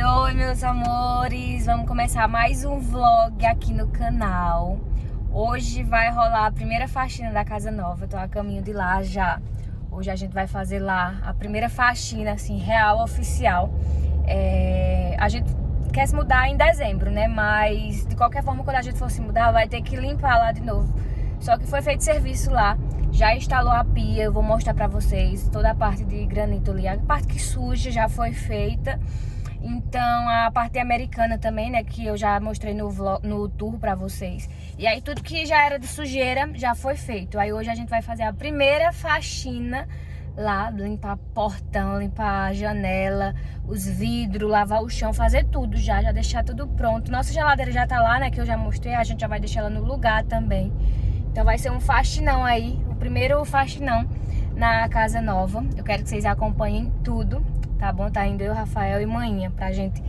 Oi, meus amores! Vamos começar mais um vlog aqui no canal. Hoje vai rolar a primeira faxina da casa nova. Eu tô a caminho de lá já. Hoje a gente vai fazer lá a primeira faxina, assim, real, oficial. A gente quer se mudar em dezembro, né? Mas, de qualquer forma, quando a gente for se mudar, vai ter que limpar lá de novo. Só que foi feito serviço lá. Já instalou a pia, eu vou mostrar pra vocês toda a parte de granito ali. A parte que suja já foi feita. Então, a parte americana também, né, que eu já mostrei no tour pra vocês. E aí, tudo que já era de sujeira já foi feito. Aí, hoje a gente vai fazer a primeira faxina lá, limpar portão, limpar a janela, os vidros, lavar o chão, fazer tudo já deixar tudo pronto. Nossa geladeira já tá lá, né, que eu já mostrei, a gente já vai deixar ela no lugar também. Então, vai ser um faxinão aí, o primeiro faxinão na casa nova. Eu quero que vocês acompanhem tudo. Tá bom? Tá indo eu, Rafael e Maninha pra gente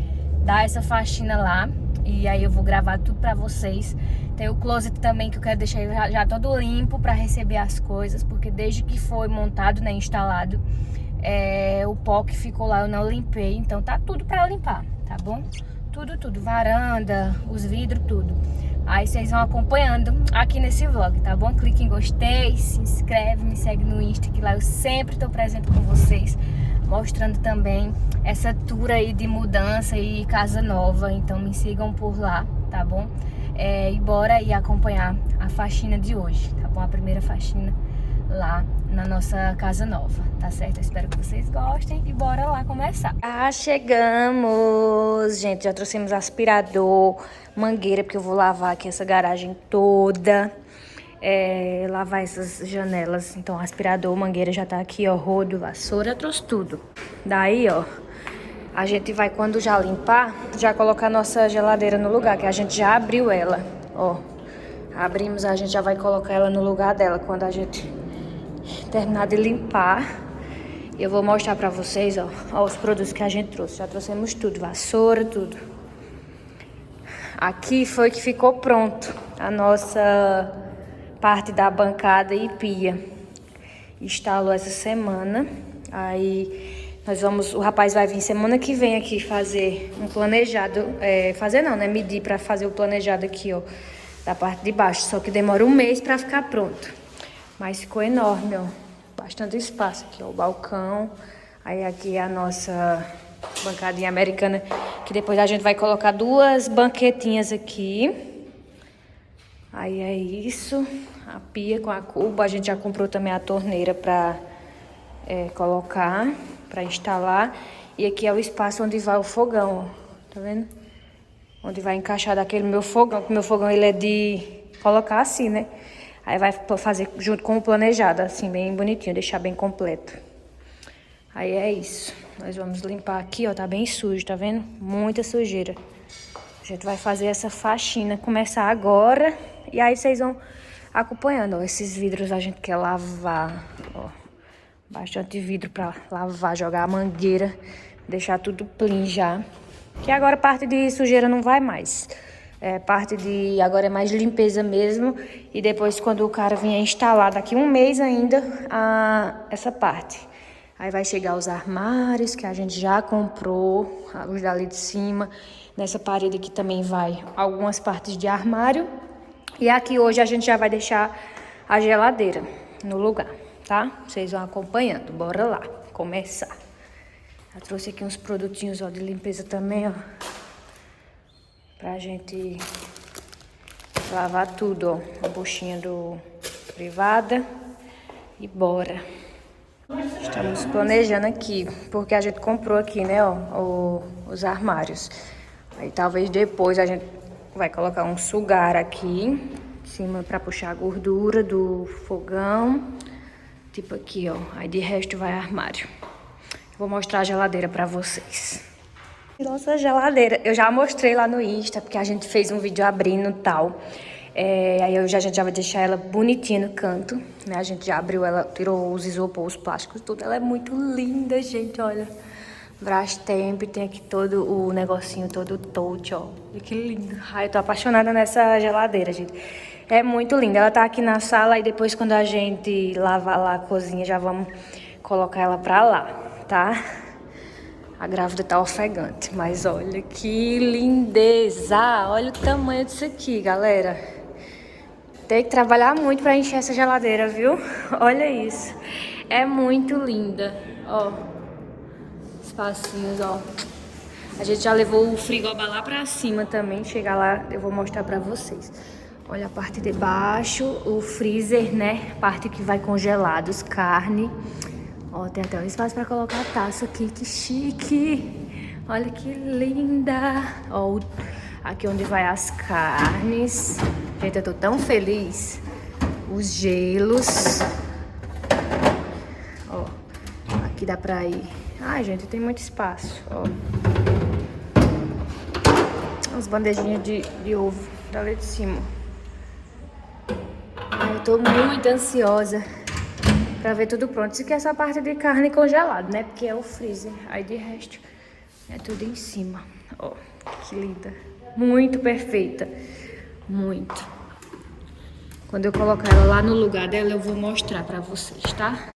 dar essa faxina lá. E aí eu vou gravar tudo pra vocês. Tem o closet também que eu quero deixar já todo limpo pra receber as coisas. Porque desde que foi montado, né, instalado, o pó que ficou lá eu não limpei. Então tá tudo pra limpar, tá bom? Tudo. Varanda, os vidros, tudo. Aí vocês vão acompanhando aqui nesse vlog, tá bom? Clique em gostei, se inscreve, me segue no Insta, que lá eu sempre tô presente com vocês, mostrando também essa tour aí de mudança e casa nova. Então me sigam por lá, tá bom? E bora aí acompanhar a faxina de hoje, tá bom? A primeira faxina lá na nossa casa nova, tá certo? Eu espero que vocês gostem e bora lá começar. Ah, chegamos! Gente, já trouxemos aspirador, mangueira, porque eu vou lavar aqui essa garagem toda. Lavar essas janelas. Então, aspirador, mangueira já tá aqui, ó. Rodo, vassoura, trouxe tudo. Daí, ó, a gente vai, quando já limpar, já colocar a nossa geladeira no lugar, que a gente já abriu ela, ó. Abrimos, a gente já vai colocar ela no lugar dela quando a gente terminar de limpar. Eu vou mostrar pra vocês, ó, os produtos que a gente trouxe. Já trouxemos tudo, vassoura, tudo. Aqui foi que ficou pronto a nossa parte da bancada e pia. Instalou essa semana. Aí o rapaz vai vir semana que vem aqui fazer um planejado. Fazer não, né? Medir pra fazer o planejado aqui, ó, da parte de baixo. Só que demora um mês pra ficar pronto. Mas ficou enorme, ó. Bastante espaço aqui, ó, o balcão. Aí aqui é a nossa bancadinha americana, que depois a gente vai colocar duas banquetinhas aqui. Aí é isso. A pia com a cuba. A gente já comprou também a torneira pra colocar, pra instalar. E aqui é o espaço onde vai o fogão, ó. Tá vendo? Onde vai encaixar daquele meu fogão. Que meu fogão, ele é de colocar assim, né? Aí vai fazer junto com o planejado, assim, bem bonitinho, deixar bem completo. Aí é isso. Nós vamos limpar aqui, ó, tá bem sujo, tá vendo? Muita sujeira. A gente vai fazer essa faxina, começar agora. E aí vocês vão acompanhando, ó. Esses vidros a gente quer lavar, ó. Bastante vidro pra lavar, jogar a mangueira, deixar tudo clean já. Que agora parte de sujeira não vai mais. Parte de agora é mais limpeza mesmo. E depois, quando o cara vier instalar, daqui um mês ainda, essa parte. Aí vai chegar os armários que a gente já comprou, os dali de cima. Nessa parede aqui também vai algumas partes de armário. E aqui hoje a gente já vai deixar a geladeira no lugar, tá? Vocês vão acompanhando. Bora lá começar. Já trouxe aqui uns produtinhos, ó, de limpeza também, ó. Pra gente lavar tudo, ó. A buchinha do privada. E bora. Estamos planejando aqui, porque a gente comprou aqui, né, ó, os armários. Aí talvez depois a gente vai colocar um sugar aqui em cima pra puxar a gordura do fogão. Tipo aqui, ó. Aí de resto vai armário. Vou mostrar a geladeira pra vocês. Nossa geladeira, eu já mostrei lá no Insta, porque a gente fez um vídeo abrindo e tal. Aí a gente já vai deixar ela bonitinha no canto, né? A gente já abriu ela, tirou os isopor, os plásticos, tudo. Ela é muito linda, gente, olha. Brastemp, tem aqui todo o negocinho, todo touch, ó. Olha que lindo. Ai, eu tô apaixonada nessa geladeira, gente. É muito linda. Ela tá aqui na sala e depois quando a gente lavar lá a cozinha, já vamos colocar ela pra lá, tá? A grávida tá ofegante, mas olha que lindeza! Olha o tamanho disso aqui, galera. Tem que trabalhar muito pra encher essa geladeira, viu? Olha isso. É muito linda. Ó, espacinhos, ó. A gente já levou o frigobar lá pra cima também. Chegar lá, eu vou mostrar pra vocês. Olha a parte de baixo, o freezer, né? Parte que vai congelados, carne. Ó, tem até um espaço pra colocar a taça aqui, que chique. Olha que linda. Ó, aqui onde vai as carnes. Gente, eu tô tão feliz. Os gelos. Ó, aqui dá pra ir. Ai, gente, tem muito espaço, ó. As bandejinhas de ovo dali de cima. Ai, eu tô muito ansiosa pra ver tudo pronto. Isso aqui é essa parte de carne congelada, né? Porque é o freezer. Aí de resto é tudo em cima. Ó, que linda. Muito perfeita. Muito. Quando eu colocar ela lá no lugar dela, eu vou mostrar pra vocês, tá?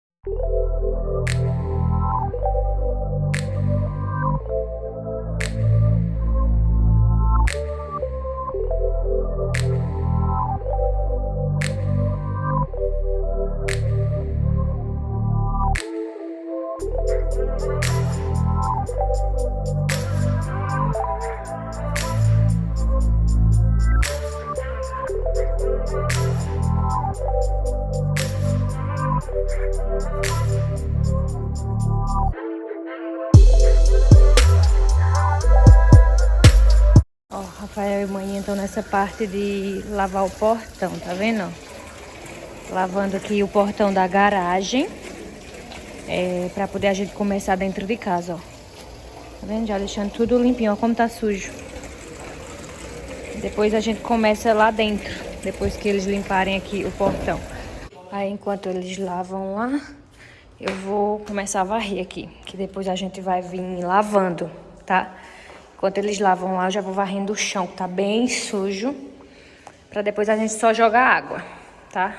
Ó, Rafael e mãe estão nessa parte de lavar o portão, tá vendo? Lavando aqui o portão da garagem. Pra poder a gente começar dentro de casa, ó. Tá vendo? Já deixando tudo limpinho, ó como tá sujo. Depois a gente começa lá dentro, depois que eles limparem aqui o portão. Aí enquanto eles lavam lá, eu vou começar a varrer aqui, que depois a gente vai vir lavando, tá? Enquanto eles lavam lá, eu já vou varrendo o chão, que tá bem sujo, pra depois a gente só jogar água, tá?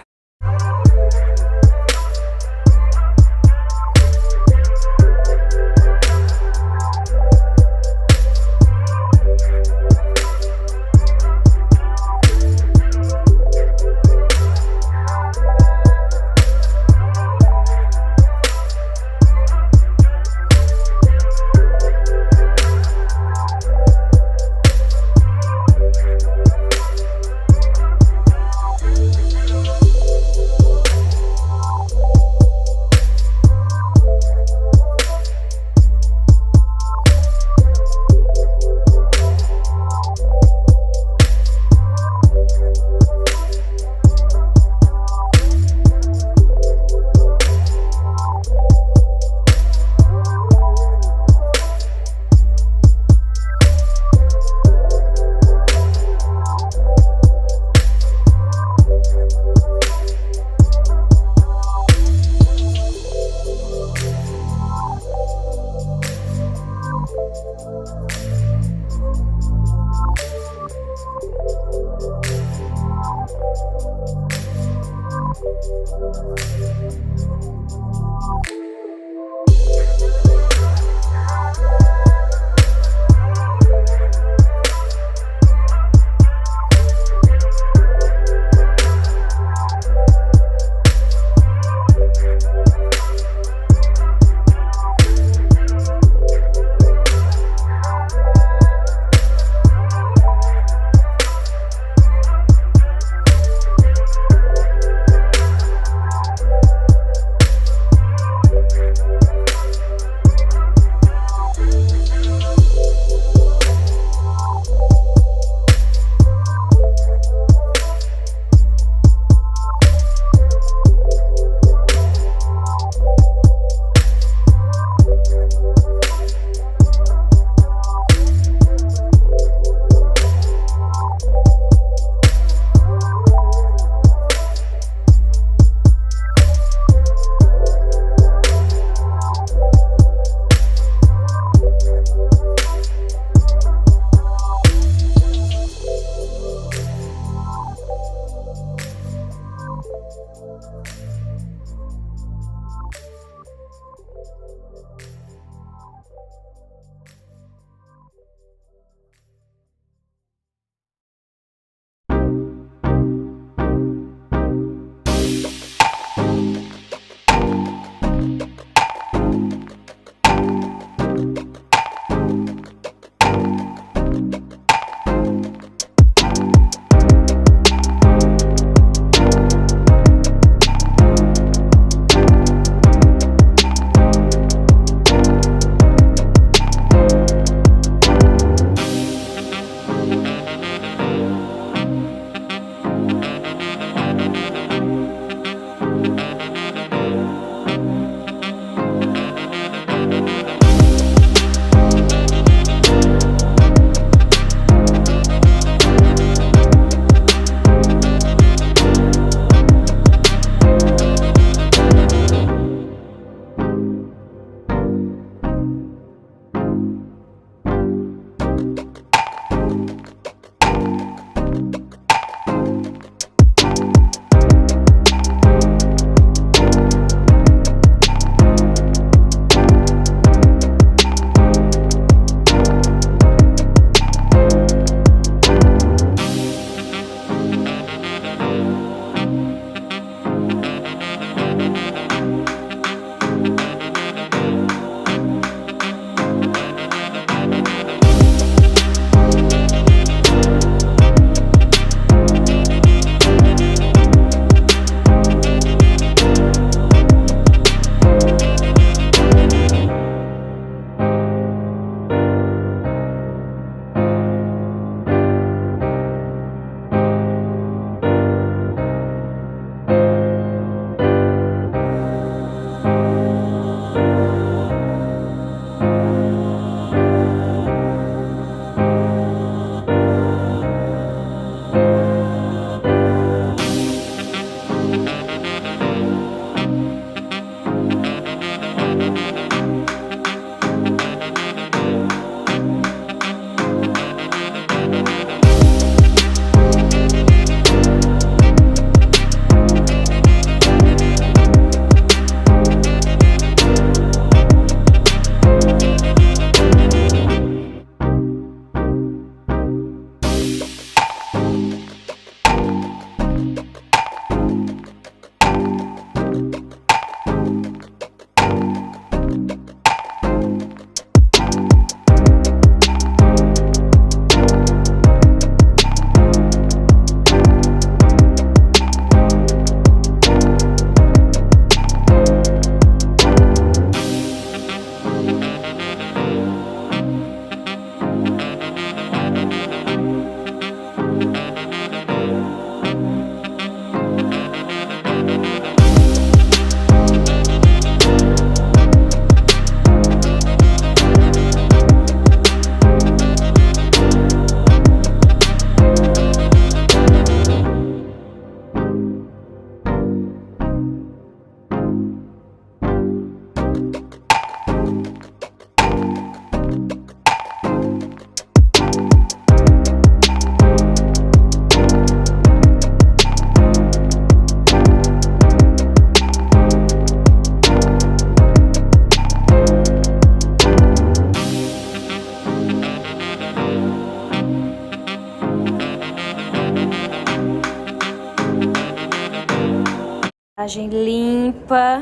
Garagem limpa.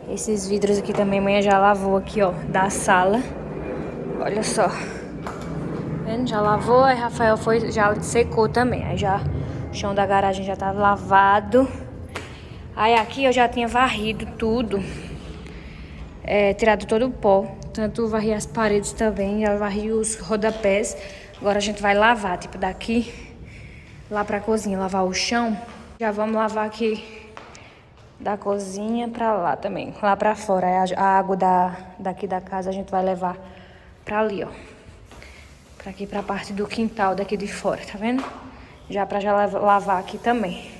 Esses vidros aqui também, amanhã já lavou aqui, ó, da sala. Olha só. Vendo? Já lavou, aí Rafael foi, já secou também. Aí já, o chão da garagem já tá lavado. Aí aqui eu já tinha varrido tudo. Tirado todo o pó. Tanto varri as paredes também, já varri os rodapés. Agora a gente vai lavar, tipo, daqui lá pra cozinha, lavar o chão. Já vamos lavar aqui da cozinha pra lá também, lá pra fora. A água daqui da casa a gente vai levar pra ali, ó. Pra aqui, pra parte do quintal daqui de fora, tá vendo? Já pra já lavar aqui também.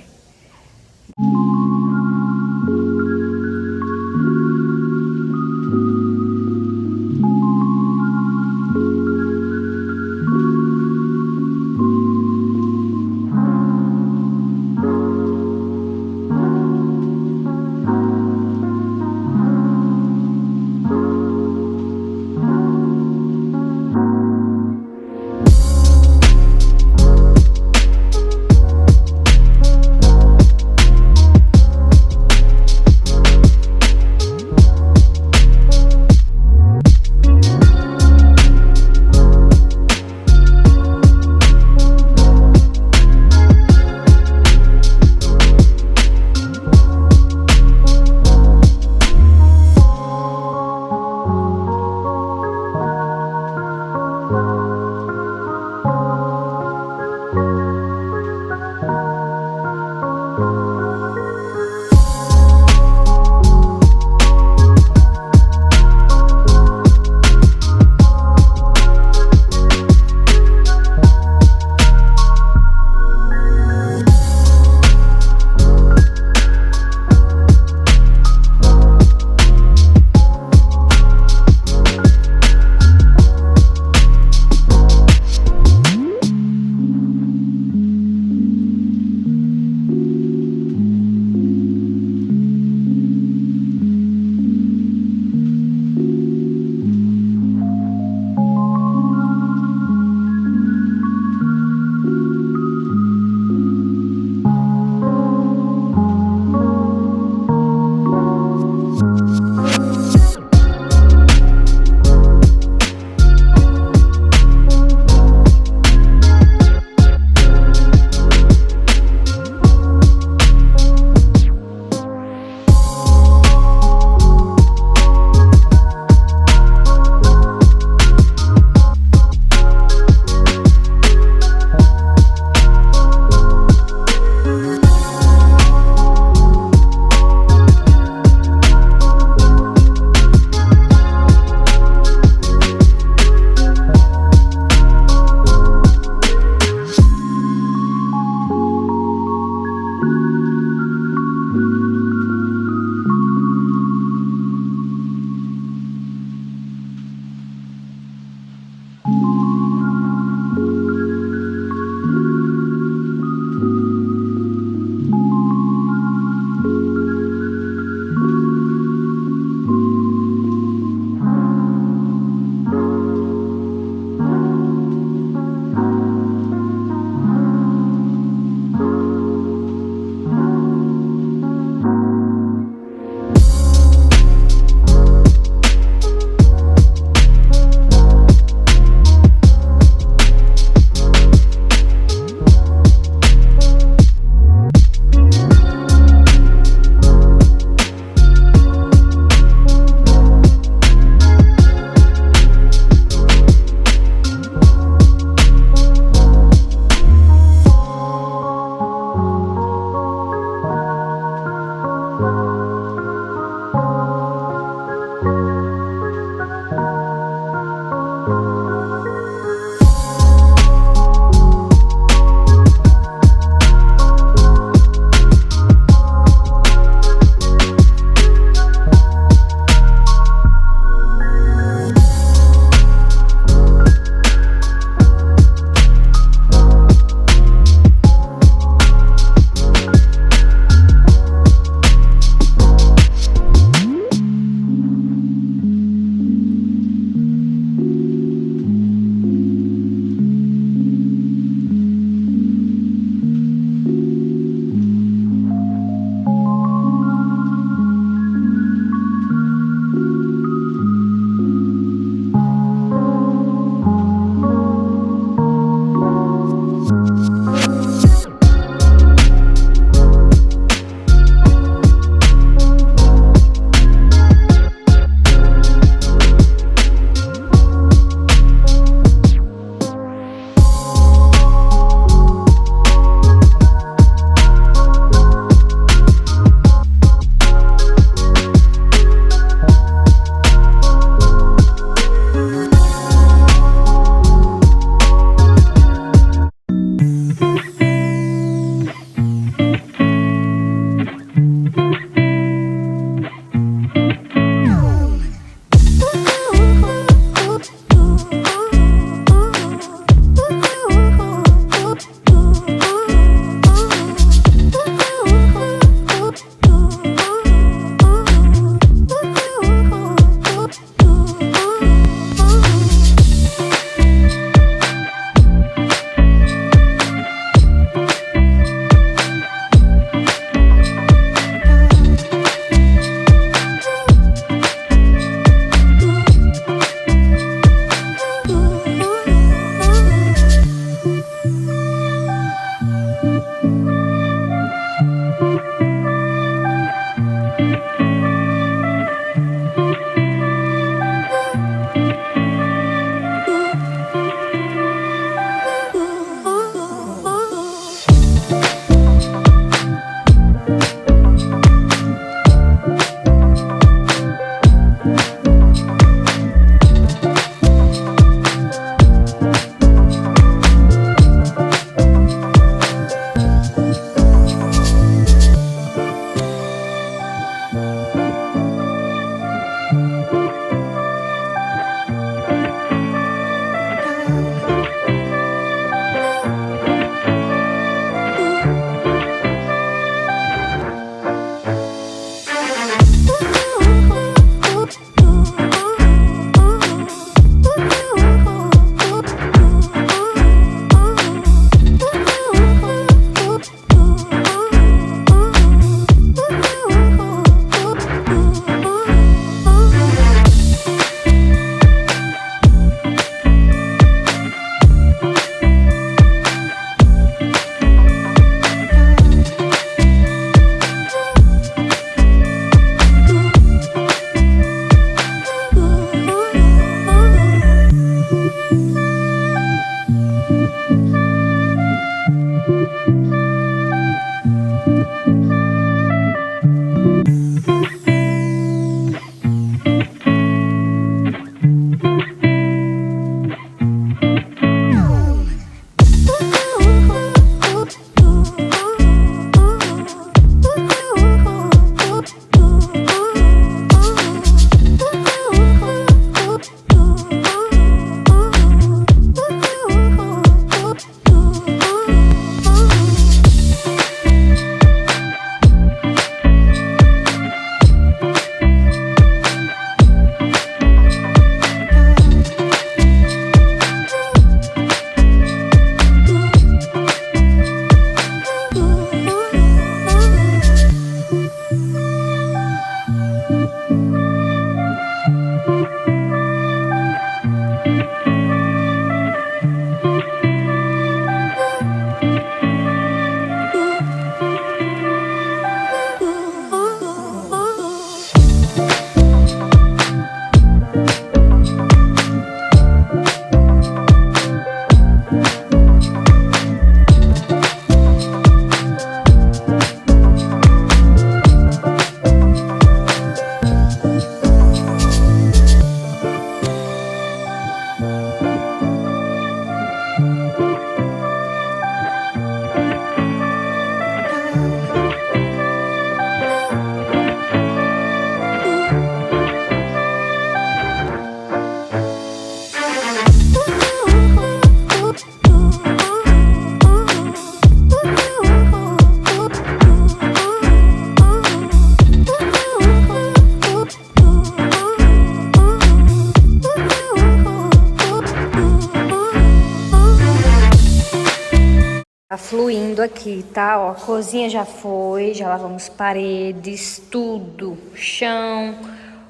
fluindo aqui, tá? Ó, a cozinha já foi, já lavamos paredes, tudo. Chão,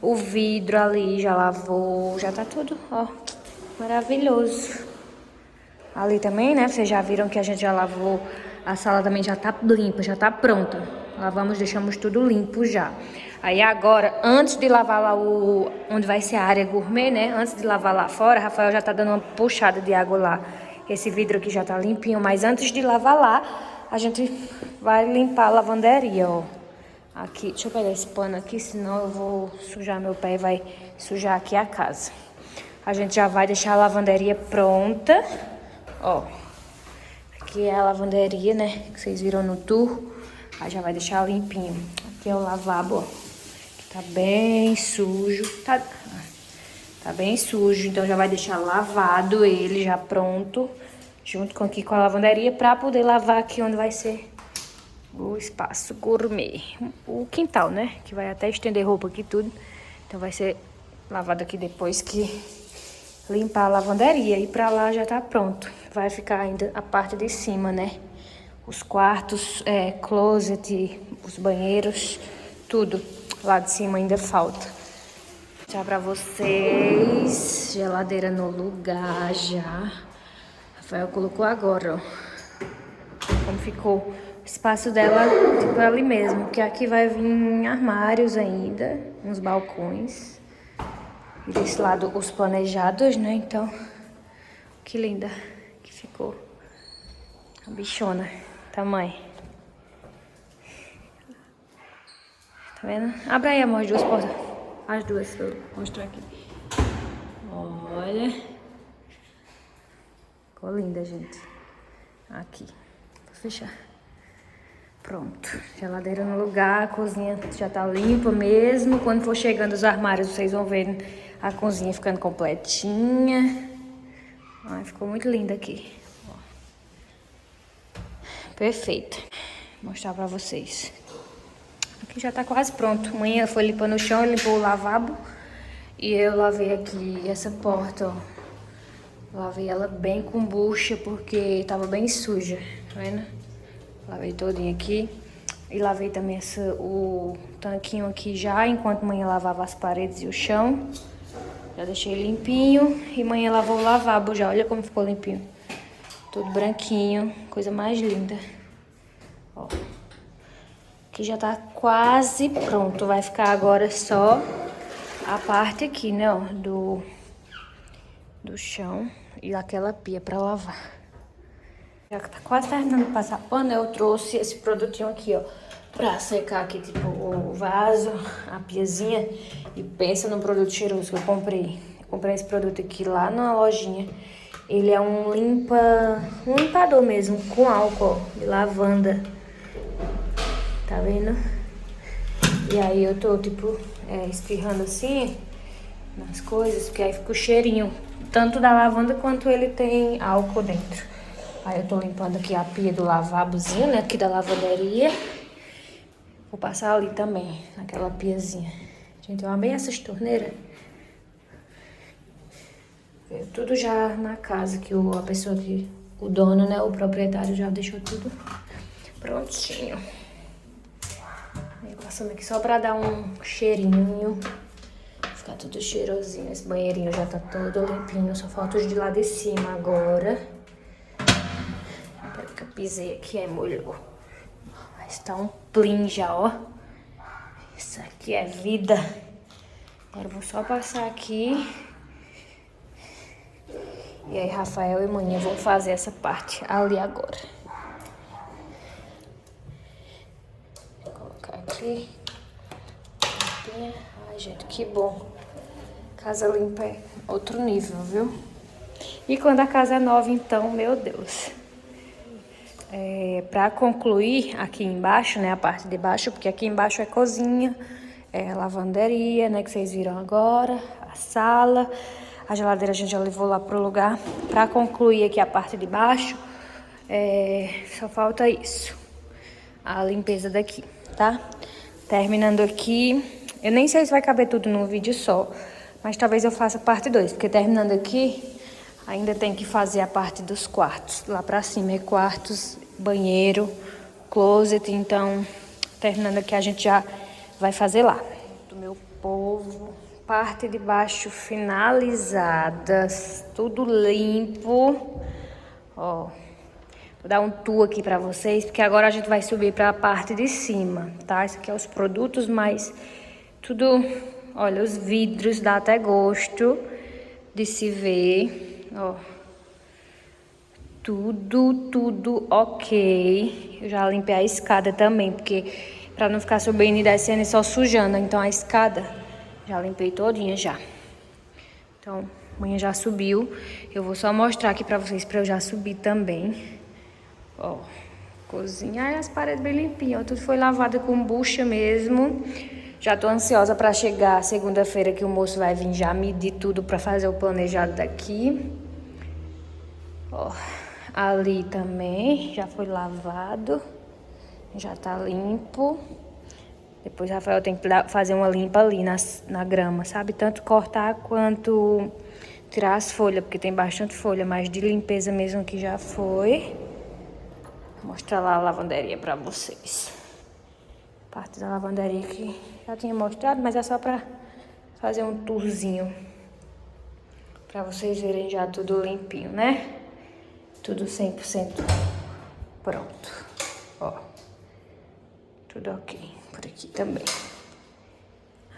o vidro ali já lavou, já tá tudo, ó, maravilhoso. Ali também, né? Vocês já viram que a gente já lavou. A sala também já tá limpa, já tá pronta. Lavamos, deixamos tudo limpo já. Aí agora, antes de lavar lá onde vai ser a área gourmet, né? Antes de lavar lá fora, Rafael já tá dando uma puxada de água lá. Esse vidro aqui já tá limpinho, mas antes de lavar lá, a gente vai limpar a lavanderia, ó. Aqui, deixa eu pegar esse pano aqui, senão eu vou sujar meu pé e vai sujar aqui a casa. A gente já vai deixar a lavanderia pronta. Ó, aqui é a lavanderia, né, que vocês viram no tour. Aí já vai deixar limpinho. Aqui é o lavabo, ó, que tá bem sujo. Tá bem sujo, então já vai deixar lavado ele já pronto. Junto com aqui com a lavanderia, pra poder lavar aqui onde vai ser o espaço gourmet. O quintal, né, que vai até estender roupa aqui tudo. Então vai ser lavado aqui depois que limpar a lavanderia. E pra lá já tá pronto. Vai ficar ainda a parte de cima, né? Os quartos, closet, os banheiros, tudo. Lá de cima ainda falta. Já pra vocês. Geladeira no lugar já. Rafael colocou agora, ó. Como ficou o espaço dela, tipo ali mesmo. Porque aqui vai vir armários ainda. Uns balcões. E desse lado os planejados, né? Então, que linda que ficou. A bichona, tamanho. Tá vendo? Abre aí, amor, as duas portas. As duas, pra eu mostrar aqui. Olha. Ficou linda, gente. Aqui. Vou fechar. Pronto. Geladeira no lugar, a cozinha já tá limpa mesmo. Quando for chegando os armários, vocês vão ver a cozinha ficando completinha. Ai, ficou muito linda aqui. Ó. Perfeita. Vou mostrar pra vocês. Aqui já tá quase pronto. Amanhã foi limpando o chão, limpou o lavabo. E eu lavei aqui essa porta, ó. Lavei ela bem com bucha, porque tava bem suja, tá vendo? Lavei todinho aqui. E lavei também o tanquinho aqui já, enquanto manhã lavava as paredes e o chão. Já deixei limpinho. E manhã lavou o lavabo já. Olha como ficou limpinho. Tudo branquinho. Coisa mais linda. Ó. Aqui já tá quase pronto. Vai ficar agora só a parte aqui, né, ó, do chão. E aquela pia pra lavar. Já tá quase terminando de passar pano. Eu trouxe esse produtinho aqui, ó, pra secar aqui, tipo, o vaso, a piazinha. E pensa no produto cheiroso que eu comprei. Eu comprei esse produto aqui lá na lojinha. Ele é um limpador mesmo, com álcool de lavanda. Tá vendo? E aí eu tô, tipo, espirrando assim nas coisas, porque aí fica o cheirinho, tanto da lavanda quanto ele tem álcool dentro. Aí eu tô limpando aqui a pia do lavabozinho, né, aqui da lavanderia. Vou passar ali também, naquela piazinha. Gente, eu amei essas torneiras. Veio tudo já na casa, que a pessoa que... O dono, né, o proprietário já deixou tudo prontinho. Aí passando aqui só pra dar um cheirinho. Ficar tudo cheirosinho. Esse banheirinho já tá todo limpinho, só falta os de lá de cima agora. Peraí que eu pisei aqui, molhou. Mas tá um plim já, ó. Isso aqui é vida. Agora eu vou só passar aqui. E aí Rafael e Maninha vão fazer essa parte ali agora. Vou colocar aqui. Limpinha. Ai, gente, que bom. Casa limpa é outro nível, viu? E quando a casa é nova, então, meu Deus. Pra concluir aqui embaixo, né, a parte de baixo, porque aqui embaixo é cozinha, é lavanderia, né, que vocês viram agora, a sala, a geladeira a gente já levou lá pro lugar. Pra concluir aqui a parte de baixo, só falta isso, a limpeza daqui, tá? Terminando aqui, eu nem sei se vai caber tudo num vídeo só, mas talvez eu faça parte 2, porque terminando aqui, ainda tem que fazer a parte dos quartos. Lá pra cima é quartos banheiro, closet. Então, terminando aqui, a gente já vai fazer lá. Do meu povo, parte de baixo finalizada, tudo limpo. Ó, vou dar um tour aqui pra vocês, porque agora a gente vai subir pra parte de cima, tá? Esse aqui é os produtos, mas tudo... Olha, os vidros, dá até gosto de se ver, ó. Tudo ok. Eu já limpei a escada também, porque pra não ficar subindo e descendo e só sujando. Então a escada já limpei todinha já. Então, amanhã já subiu. Eu vou só mostrar aqui pra vocês, pra eu já subir também. Ó, cozinha. Ai, as paredes bem limpinhas, ó. Tudo foi lavado com bucha mesmo. Já tô ansiosa pra chegar segunda-feira, que o moço vai vir já medir tudo pra fazer o planejado daqui. Ó, ali também já foi lavado. Já tá limpo. Depois o Rafael tem que fazer uma limpa ali na grama, sabe? Tanto cortar quanto tirar as folhas, porque tem bastante folha, mas de limpeza mesmo que já foi. Vou mostrar lá a lavanderia pra vocês. Parte da lavanderia que já tinha mostrado, mas é só pra fazer um tourzinho. Pra vocês verem já tudo limpinho, né? Tudo 100% pronto. Ó. Tudo ok. Por aqui também.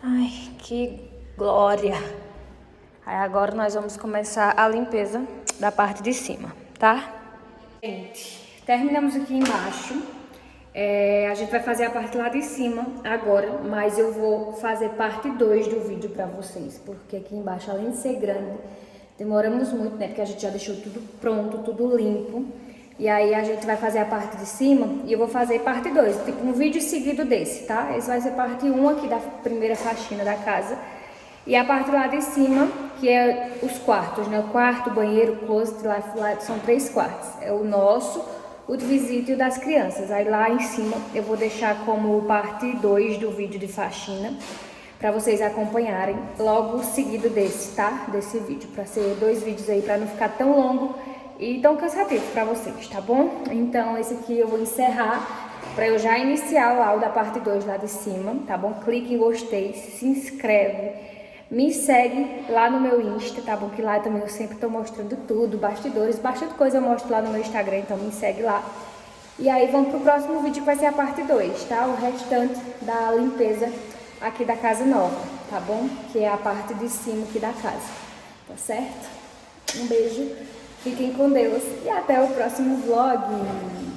Ai, que glória. Aí agora nós vamos começar a limpeza da parte de cima, tá? Gente, terminamos aqui embaixo. A gente vai fazer a parte lá de cima agora, mas eu vou fazer parte 2 do vídeo pra vocês, porque aqui embaixo, além de ser grande, demoramos muito, né? Porque a gente já deixou tudo pronto, tudo limpo. E aí a gente vai fazer a parte de cima e eu vou fazer parte 2, tipo um vídeo seguido desse, tá? Esse vai ser parte 1 aqui da primeira faxina da casa. E a parte lá de cima, que é os quartos, né? O quarto, o banheiro, o closet, lá são 3 quartos. É o nosso, o de visita e o das crianças. Aí lá em cima eu vou deixar como parte 2 do vídeo de faxina, pra vocês acompanharem logo seguido desse, tá? Desse vídeo, pra ser 2 vídeos aí, pra não ficar tão longo e tão cansativo pra vocês, tá bom? Então esse aqui eu vou encerrar pra eu já iniciar lá o da parte 2 lá de cima, tá bom? Clique em gostei, se inscreve, me segue lá no meu Insta, tá bom? Que lá também eu sempre tô mostrando tudo, bastidores, bastante coisa eu mostro lá no meu Instagram, então me segue lá. E aí vamos pro próximo vídeo que vai ser a parte 2, tá? O restante da limpeza aqui da casa nova, tá bom? Que é a parte de cima aqui da casa, tá certo? Um beijo, fiquem com Deus e até o próximo vlog!